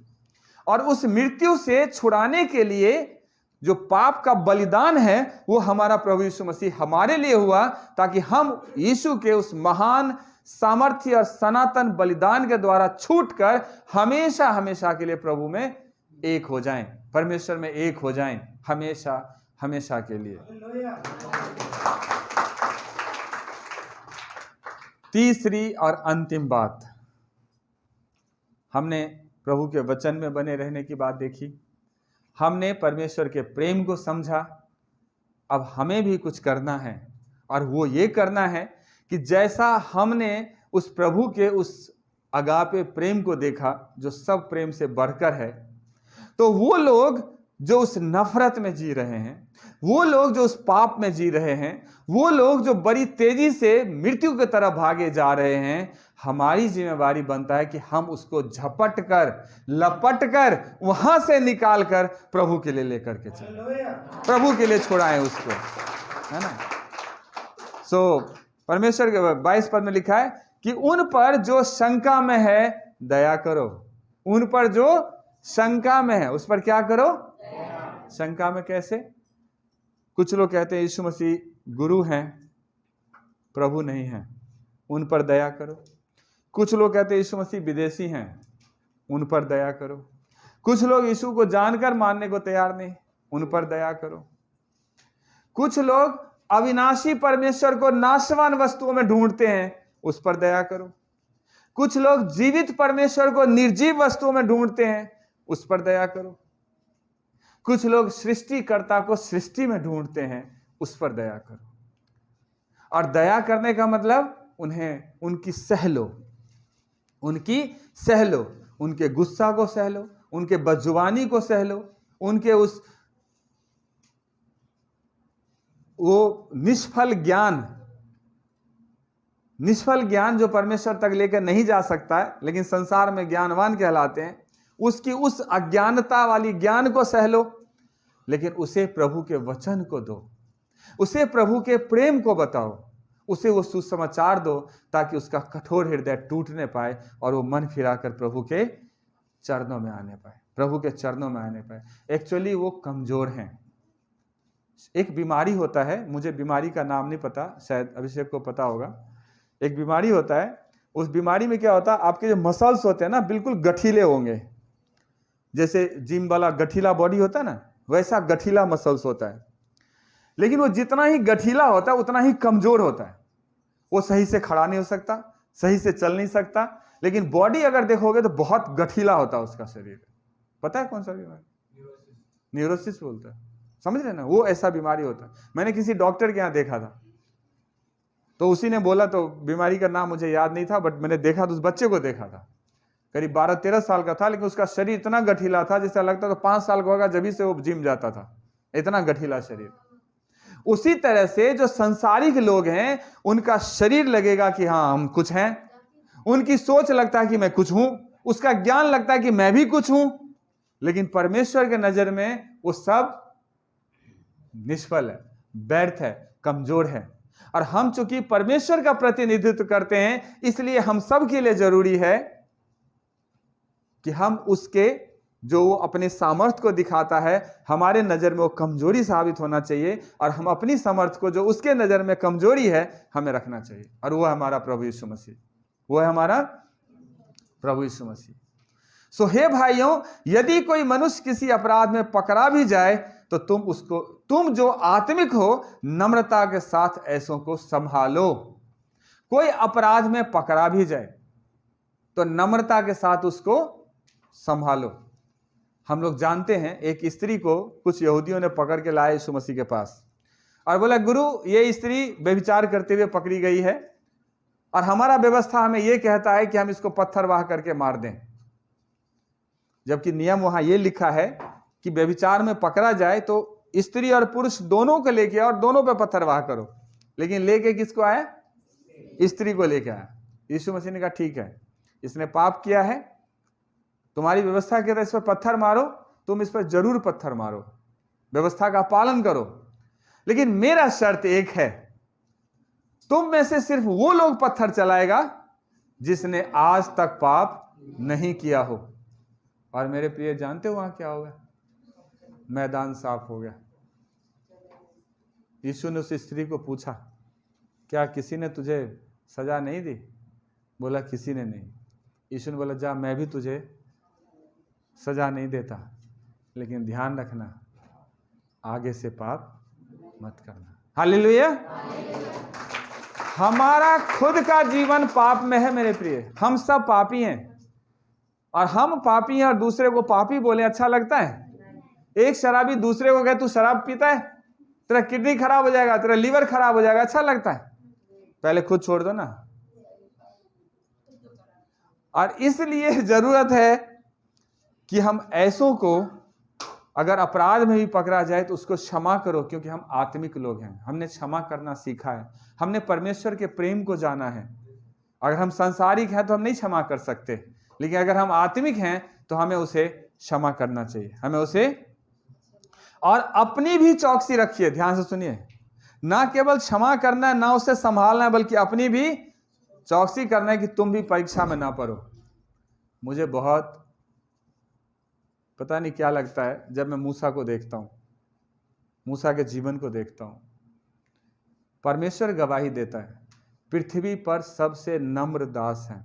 और उस मृत्यु से छुड़ाने के लिए जो पाप का बलिदान है वो हमारा प्रभु यीशु मसीह हमारे लिए हुआ, ताकि हम यीशु के उस महान सामर्थ्य और सनातन बलिदान के द्वारा छूटकर हमेशा हमेशा के लिए प्रभु में एक हो जाएं, परमेश्वर में एक हो जाएं, हमेशा हमेशा के लिए। तीसरी और अंतिम बात, हमने प्रभु के वचन में बने रहने की बात देखी, हमने परमेश्वर के प्रेम को समझा। अब हमें भी कुछ करना है, और वो ये करना है कि जैसा हमने उस प्रभु के उस अगापे प्रेम को देखा जो सब प्रेम से बढ़कर है, तो वो लोग जो उस नफरत में जी रहे हैं, वो लोग जो उस पाप में जी रहे हैं, वो लोग जो बड़ी तेजी से मृत्यु की तरफ भागे जा रहे हैं, हमारी जिम्मेवारी बनता है कि हम उसको झपट कर लपट कर वहां से निकाल कर प्रभु के लिए लेकर के चले, प्रभु के लिए छोड़ाएं उसको, है ना। परमेश्वर के 22 पद में लिखा है कि उन पर जो शंका में है दया करो। उन पर जो शंका में है उस पर क्या करो? शंका में कैसे? कुछ लोग कहते हैं यीशु मसीह गुरु हैं, प्रभु नहीं हैं, उन पर दया करो। कुछ लोग कहते हैं यीशु मसीह विदेशी हैं, उन पर दया करो। कुछ लोग यीशु को जानकर मानने को तैयार नहीं, उन पर दया करो। कुछ लोग अविनाशी परमेश्वर को नाशवान वस्तुओं में ढूंढते हैं, उस पर दया करो। कुछ लोग जीवित परमेश्वर को निर्जीव वस्तुओं में ढूंढते हैं, उस पर दया करो। कुछ लोग सृष्टिकर्ता को सृष्टि में ढूंढते हैं, उस पर दया करो। और दया करने का मतलब उन्हें उनकी सह लो, उनके गुस्सा को सह लो, उनके बदजुबानी को सह लो, उनके उस वो निष्फल ज्ञान जो परमेश्वर तक लेकर नहीं जा सकता है, लेकिन संसार में ज्ञानवान कहलाते हैं, उसकी उस अज्ञानता वाली ज्ञान को सह लो, लेकिन उसे प्रभु के वचन को दो, उसे प्रभु के प्रेम को बताओ, उसे वो सुसमाचार दो, ताकि उसका कठोर हृदय टूटने पाए और वो मन फिराकर प्रभु के चरणों में आने पाए, एक्चुअली वो कमजोर हैं। एक बीमारी होता है, मुझे बीमारी का नाम नहीं पता, शायद अभिषेक को पता होगा। एक बीमारी होता है, उस बीमारी में क्या होता है, आपके जो मसल्स होते हैं ना बिल्कुल गठीले होंगे, जैसे जिम वाला गठीला बॉडी होता है ना, वैसा गठीला मसल्स होता है। लेकिन वो जितना ही गठीला होता है उतना ही कमजोर होता है। वो सही से खड़ा नहीं हो सकता, सही से चल नहीं सकता, लेकिन बॉडी अगर देखोगे तो बहुत गठीला होता है उसका शरीर। पता है कौन सा बीमारी? न्यूरोसिस बोलता है, समझ रहे ना, वो ऐसा बीमारी होता है। मैंने किसी डॉक्टर के यहाँ देखा था, तो उसी ने बोला, तो बीमारी का नाम मुझे याद नहीं था, बट मैंने देखा तो उस बच्चे को देखा था, करीब 12-13 साल का था, लेकिन उसका शरीर इतना गठीला था जैसा लगता था 5 साल का होगा, जब से वो जिम जाता था, इतना गठीला शरीर। उसी तरह से जो संसारिक लोग हैं उनका शरीर लगेगा कि हाँ हम कुछ हैं, उनकी सोच लगता है कि मैं कुछ हूं, उसका ज्ञान लगता है कि मैं भी कुछ हूं, लेकिन परमेश्वर के नजर में वो सब निष्फल है, व्यर्थ है, कमजोर है। और हम चूंकि परमेश्वर का प्रतिनिधित्व करते हैं, इसलिए हम सब के लिए जरूरी है कि हम उसके जो वो अपने सामर्थ्य को दिखाता है, हमारे नजर में वो कमजोरी साबित होना चाहिए, और हम अपनी सामर्थ्य को जो उसके नजर में कमजोरी है हमें रखना चाहिए, और वो है हमारा प्रभु यीशु मसीह, वो है हमारा प्रभु यीशु मसीह। सो हे भाइयों, यदि कोई मनुष्य किसी अपराध में पकड़ा भी जाए तो तुम जो आत्मिक हो, नम्रता के साथ ऐसों को संभालो। कोई अपराध में पकड़ा भी जाए तो नम्रता के साथ उसको संभालो। हम लोग जानते हैं एक स्त्री को कुछ यहूदियों ने पकड़ के लाए यीशु मसीह के पास और बोला, गुरु ये स्त्री व्यभिचार करते हुए पकड़ी गई है और हमारा व्यवस्था हमें ये कहता है कि हम इसको पत्थर वाह करके मार दें, जबकि नियम वहां ये लिखा है कि व्यभिचार में पकड़ा जाए तो स्त्री और पुरुष दोनों को लेके और दोनों पे पत्थर वाह करो, लेकिन लेके किसको आया? स्त्री को लेके आया। यीशु मसीह ने कहा ठीक है, इसने पाप किया है, तुम्हारी व्यवस्था के तहत इस पर पत्थर मारो, तुम इस पर जरूर पत्थर मारो, व्यवस्था का पालन करो, लेकिन मेरा शर्त एक है, तुम में से सिर्फ वो लोग पत्थर चलाएगा जिसने आज तक पाप नहीं किया हो। और मेरे प्रिय जानते हो वहां क्या हो गया? मैदान साफ हो गया। यीशु ने उस स्त्री को पूछा, क्या किसी ने तुझे सजा नहीं दी? बोला किसी ने नहीं। यीशु ने बोला, जा मैं भी तुझे सजा नहीं देता, लेकिन ध्यान रखना आगे से पाप मत करना। हालेलुया। हमारा खुद का जीवन पाप में है मेरे प्रिय, हम सब पापी हैं और हम पापी हैं और दूसरे को पापी बोले अच्छा लगता है? एक शराबी दूसरे को कहे तू शराब पीता है, तेरा किडनी खराब हो जाएगा, तेरा लीवर खराब हो जाएगा, अच्छा लगता है? पहले खुद छोड़ दो ना। और इसलिए जरूरत है कि हम ऐसों को अगर अपराध में भी पकड़ा जाए तो उसको क्षमा करो, क्योंकि हम आत्मिक लोग हैं, हमने क्षमा करना सीखा है, हमने परमेश्वर के प्रेम को जाना है। अगर हम सांसारिक हैं तो हम नहीं क्षमा कर सकते, लेकिन अगर हम आत्मिक हैं तो हमें उसे क्षमा करना चाहिए, हमें उसे। और अपनी भी चौकसी रखिए, ध्यान से सुनिए, ना केवल क्षमा करना है, ना उसे संभालना है, बल्कि अपनी भी चौकसी करना है कि तुम भी परीक्षा में ना पड़ो। मुझे बहुत पता नहीं क्या लगता है जब मैं मूसा को देखता हूं, मूसा के जीवन को देखता हूं। परमेश्वर गवाही देता है, पृथ्वी पर सबसे नम्र दास हैं।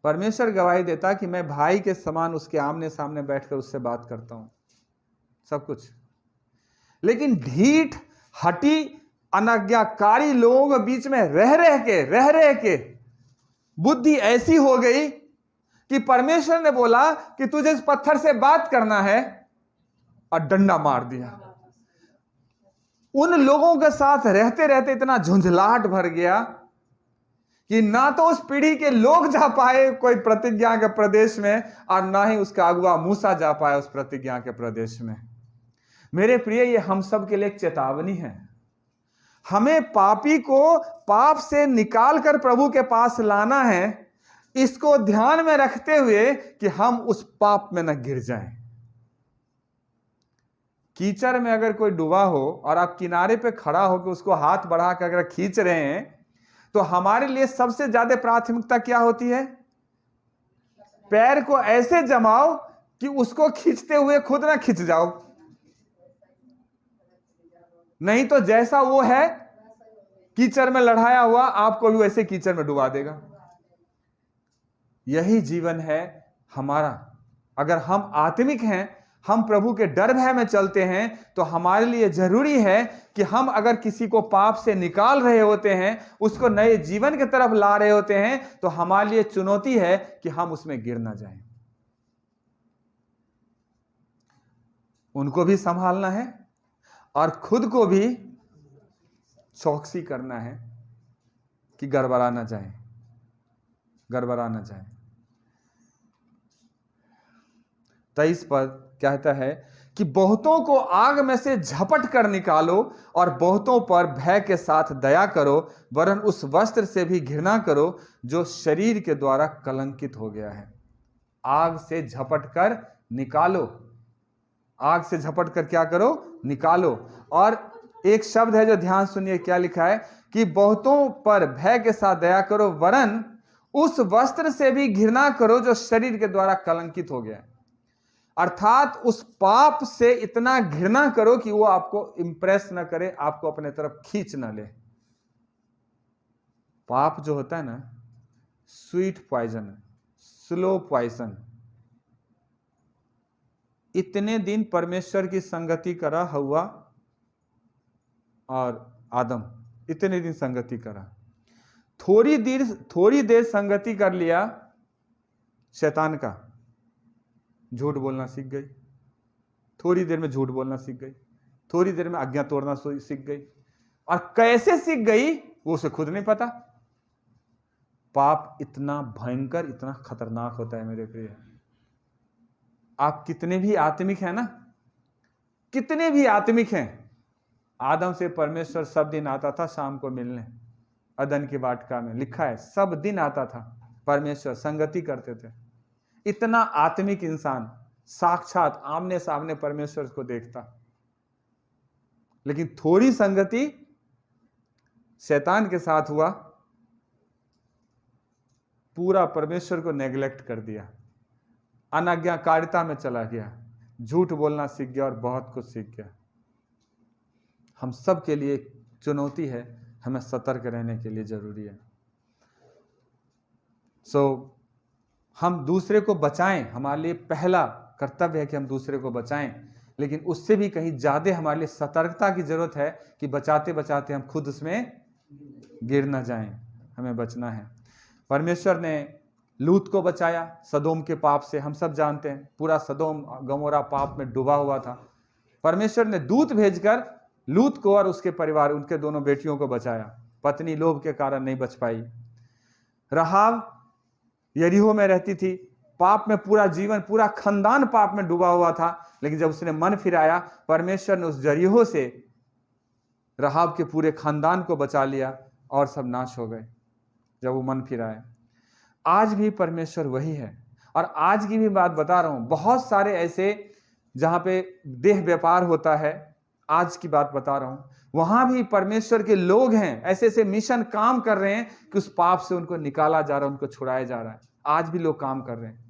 परमेश्वर गवाही देता है कि मैं भाई के समान उसके आमने सामने बैठकर उससे बात करता हूं, सब कुछ। लेकिन ढीठ हटी अनाज्ञाकारी लोगों के बीच में रह रह के बुद्धि ऐसी हो गई कि परमेश्वर ने बोला कि तुझे इस पत्थर से बात करना है और डंडा मार दिया। उन लोगों के साथ रहते रहते इतना झुंझलाहट भर गया कि ना तो उस पीढ़ी के लोग जा पाए कोई प्रतिज्ञा के प्रदेश में, और ना ही उसका अगुआ मूसा जा पाया उस प्रतिज्ञा के प्रदेश में। मेरे प्रिय, ये हम सब के लिए एक चेतावनी है। हमें पापी को पाप से निकाल कर प्रभु के पास लाना है, इसको ध्यान में रखते हुए कि हम उस पाप में न गिर जाएं। कीचड़ में अगर कोई डूबा हो और आप किनारे पे खड़ा होकर उसको हाथ बढ़ा कर अगर खींच रहे हैं, तो हमारे लिए सबसे ज्यादा प्राथमिकता क्या होती है? पैर को ऐसे जमाओ कि उसको खींचते हुए खुद ना खींच जाओ, नहीं तो जैसा वो है कीचड़ में लड़ाया हुआ, आपको भी वैसे कीचड़ में डुबा देगा। यही जीवन है हमारा। अगर हम आत्मिक हैं, हम प्रभु के डर भय में चलते हैं, तो हमारे लिए जरूरी है कि हम अगर किसी को पाप से निकाल रहे होते हैं, उसको नए जीवन की तरफ ला रहे होते हैं, तो हमारे लिए चुनौती है कि हम उसमें गिर ना जाएं। उनको भी संभालना है और खुद को भी चौकसी करना है कि गड़बड़ा ना जाए, गड़बड़ा ना जाए। 23 पद कहता है कि बहुतों को आग में से झपट कर निकालो और बहुतों पर भय के साथ दया करो, वरन उस वस्त्र से भी घृणा करो जो शरीर के द्वारा कलंकित हो गया है। आग से झपट कर निकालो, आग से झपट कर क्या करो? निकालो। और एक शब्द है जो ध्यान सुनिए, क्या लिखा है कि बहुतों पर भय के साथ दया करो, वरन उस वस्त्र से भी घृणा करो जो शरीर के द्वारा कलंकित हो गया है। अर्थात उस पाप से इतना घृणा करो कि वो आपको इंप्रेस ना करे, आपको अपने तरफ खींच ना ले। पाप जो होता है ना, स्वीट पॉइजन है, स्लो पॉइजन। इतने दिन परमेश्वर की संगति करा हव्वा और आदम, इतने दिन संगति करा, थोड़ी देर संगति कर लिया शैतान का, झूठ बोलना सीख गई, थोड़ी देर में झूठ बोलना सीख गई, थोड़ी देर में आज्ञा तोड़ना सीख गई। और कैसे सीख गई वो उसे खुद नहीं पता। पाप इतना भयंकर, इतना खतरनाक होता है मेरे प्रिय। आप कितने भी आत्मिक हैं ना, कितने भी आत्मिक हैं, आदम से परमेश्वर सब दिन आता था शाम को मिलने, अदन की वाटिका में लिखा है, सब दिन आता था परमेश्वर, संगति करते थे। इतना आत्मिक इंसान साक्षात आमने सामने परमेश्वर को देखता, लेकिन थोड़ी संगति शैतान के साथ हुआ, पूरा परमेश्वर को नेग्लेक्ट कर दिया, अनाज्ञाकारिता में चला गया, झूठ बोलना सीख गया और बहुत कुछ सीख गया। हम सब के लिए चुनौती है, हमें सतर्क रहने के लिए जरूरी है। हम दूसरे को बचाएं, हमारे लिए पहला कर्तव्य है कि हम दूसरे को बचाएं, लेकिन उससे भी कहीं ज्यादा हमारे लिए सतर्कता की जरूरत है कि बचाते बचाते हम खुद उसमें गिर न जाएं, हमें बचना है। परमेश्वर ने लूत को बचाया सदोम के पाप से, हम सब जानते हैं पूरा सदोम गमोरा पाप में डूबा हुआ था। परमेश्वर ने दूत भेजकर लूत को और उसके परिवार, उनके दोनों बेटियों को बचाया, पत्नी लोभ के कारण नहीं बच पाई। राहाब यरीहो में रहती थी, पाप में पूरा जीवन, पूरा खानदान पाप में डूबा हुआ था, लेकिन जब उसने मन फिराया, परमेश्वर ने उस यरीहो से राहाब के पूरे खानदान को बचा लिया और सब नाश हो गए जब वो मन फिराया। आज भी परमेश्वर वही है। और आज की भी बात बता रहा हूं, बहुत सारे ऐसे जहां पे देह व्यापार होता है, आज की बात बता रहा हूं, वहां भी परमेश्वर के लोग हैं, ऐसे ऐसे मिशन काम कर रहे हैं कि उस पाप से उनको निकाला जा रहा है, उनको छुड़ाया जा रहा है। आज भी लोग काम कर रहे हैं,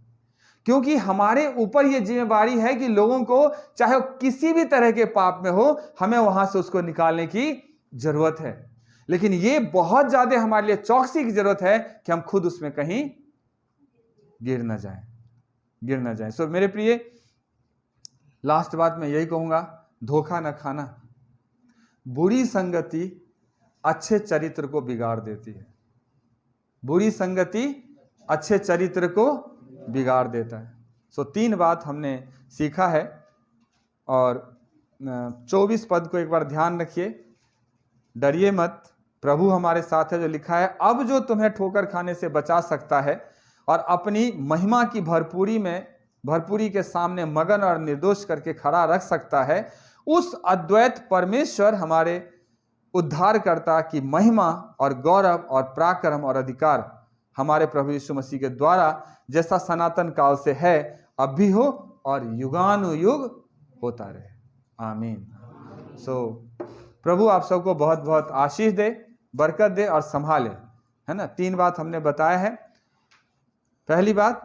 क्योंकि हमारे ऊपर यह जिम्मेदारी है कि लोगों को, चाहे वो किसी भी तरह के पाप में हो, हमें वहां से उसको निकालने की जरूरत है। लेकिन ये बहुत ज्यादा हमारे लिए चौकसी की जरूरत है कि हम खुद उसमें कहीं गिर न जाएं। सो मेरे प्रिय, लास्ट बात मैं यही कहूंगा, धोखा न खाना। बुरी संगति अच्छे चरित्र को बिगाड़ देती है, बुरी संगति अच्छे चरित्र को बिगाड़ देता है। सो 3 बात हमने सीखा है। और 24 पद को एक बार ध्यान रखिए, डरिए मत, प्रभु हमारे साथ है, जो लिखा है, अब जो तुम्हें ठोकर खाने से बचा सकता है और अपनी महिमा की भरपूरी के सामने मगन और निर्दोष करके खड़ा रख सकता है, उस अद्वैत परमेश्वर हमारे उद्धारकर्ता की महिमा और गौरव और पराक्रम और अधिकार हमारे प्रभु यीशु मसीह के द्वारा, जैसा सनातन काल से है, अब भी हो और युगानुयुग होता रहे। आमीन। प्रभु आप सबको बहुत बहुत आशीष दे, बरकत दे और संभाले, है ना। 3 बात हमने बताया है। पहली बात,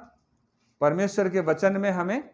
परमेश्वर के वचन में हमें